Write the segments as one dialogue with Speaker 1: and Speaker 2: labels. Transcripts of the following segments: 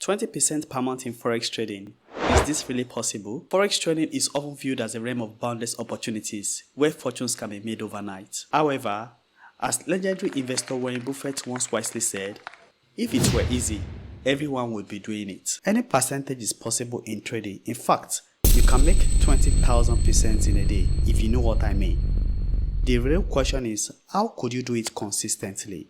Speaker 1: 20% per month in Forex trading. Is this really possible? Forex trading is often viewed as a realm of boundless opportunities where fortunes can be made overnight. However, as legendary investor Warren Buffett once wisely said, if it were easy, everyone would be doing it. Any percentage is possible in trading. In fact, you can make 20,000% in a day if you know what I mean. The real question is, how could you do it consistently?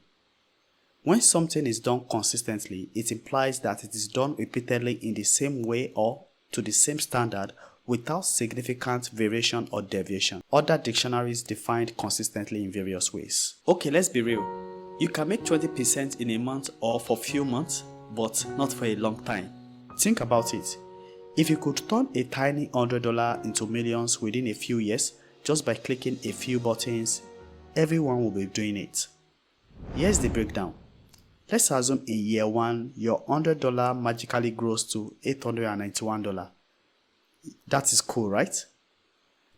Speaker 1: When something is done consistently, it implies that it is done repeatedly in the same way or to the same standard without significant variation or deviation. Other dictionaries define consistently in various ways. Okay, let's be real. You can make 20% in a month or for a few months, but not for a long time. Think about it. If you could turn a tiny $100 into millions within a few years just by clicking a few buttons, everyone will be doing it. Here's the breakdown. Let's assume in year 1, your $100 magically grows to $891. That is cool, right?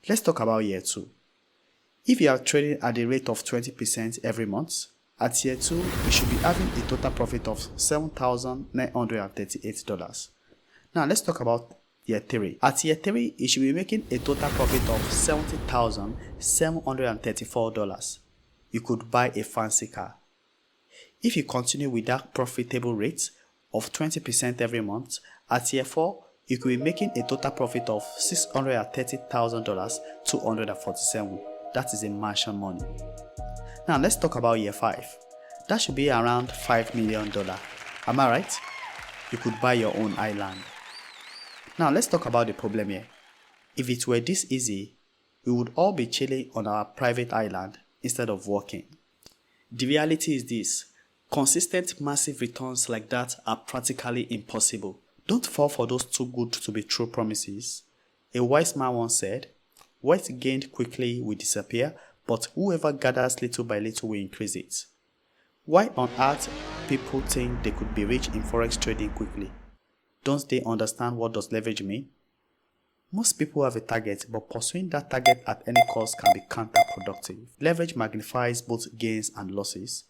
Speaker 1: Let's talk about year 2. If you are trading at the rate of 20% every month, at year 2, you should be having a total profit of $7,938. Now let's talk about year 3. At year 3, you should be making a total profit of $70,734. You could buy a fancy car. If you continue with that profitable rate of 20% every month, at year 4, you could be making a total profit of $630,247. That is a mansion money. Now let's talk about year 5. That should be around $5 million. Am I right? You could buy your own island. Now let's talk about the problem here. If it were this easy, we would all be chilling on our private island instead of working. The reality is this. Consistent massive returns like that are practically impossible. Don't fall for those too good to be true promises. A wise man once said, "Wealth gained quickly will disappear, but whoever gathers little by little will increase it." Why on earth people think they could be rich in forex trading quickly? Don't they understand what does leverage mean? Most people have a target, but pursuing that target at any cost can be counterproductive. Leverage magnifies both gains and losses.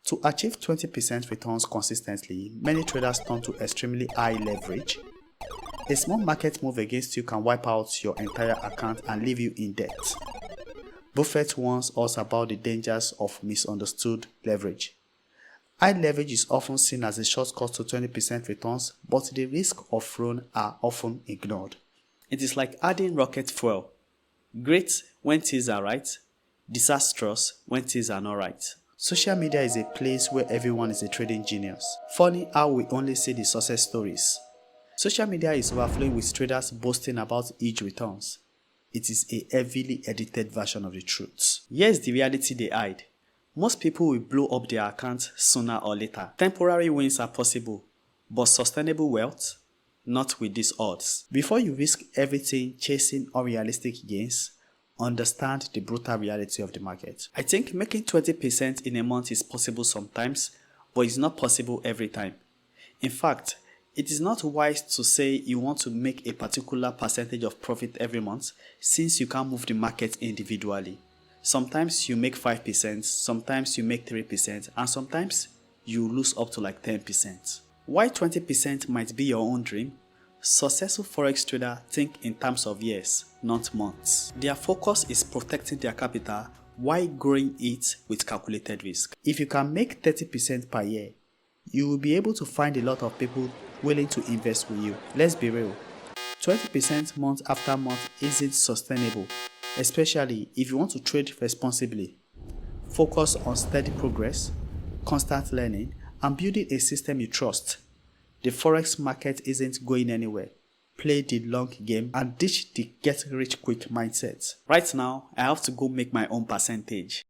Speaker 1: To achieve 20% returns consistently, many traders turn to extremely high leverage. A small market move against you can wipe out your entire account and leave you in debt. Buffett warns us about the dangers of misunderstood leverage. High leverage is often seen as a shortcut to 20% returns, but the risks of ruin are often ignored. It is like adding rocket fuel. Great when things are right, disastrous when things are not right. Social media is a place where everyone is a trading genius. Funny how we only see the success stories. Social media is overflowing with traders boasting about huge returns. It is a heavily edited version of the truth. Here's the reality they hide. Most people will blow up their accounts sooner or later. Temporary wins are possible, but sustainable wealth? Not with these odds. Before you risk everything chasing unrealistic gains, understand the brutal reality of the market. I think making 20% in a month is possible sometimes, but it's not possible every time. In fact, it is not wise to say you want to make a particular percentage of profit every month since you can't move the market individually. Sometimes you make 5%, sometimes you make 3%, and sometimes you lose up to like 10%. Why 20% might be your own dream? Successful forex traders think in terms of years, not months. Their focus is protecting their capital while growing it with calculated risk. If you can make 30% per year, you will be able to find a lot of people willing to invest with you. Let's be real. 20% month after month isn't sustainable, especially if you want to trade responsibly. Focus on steady progress, constant learning, and building a system you trust. The forex market isn't going anywhere. Play the long game and ditch the get rich quick mindset. Right now, I have to go make my own percentage.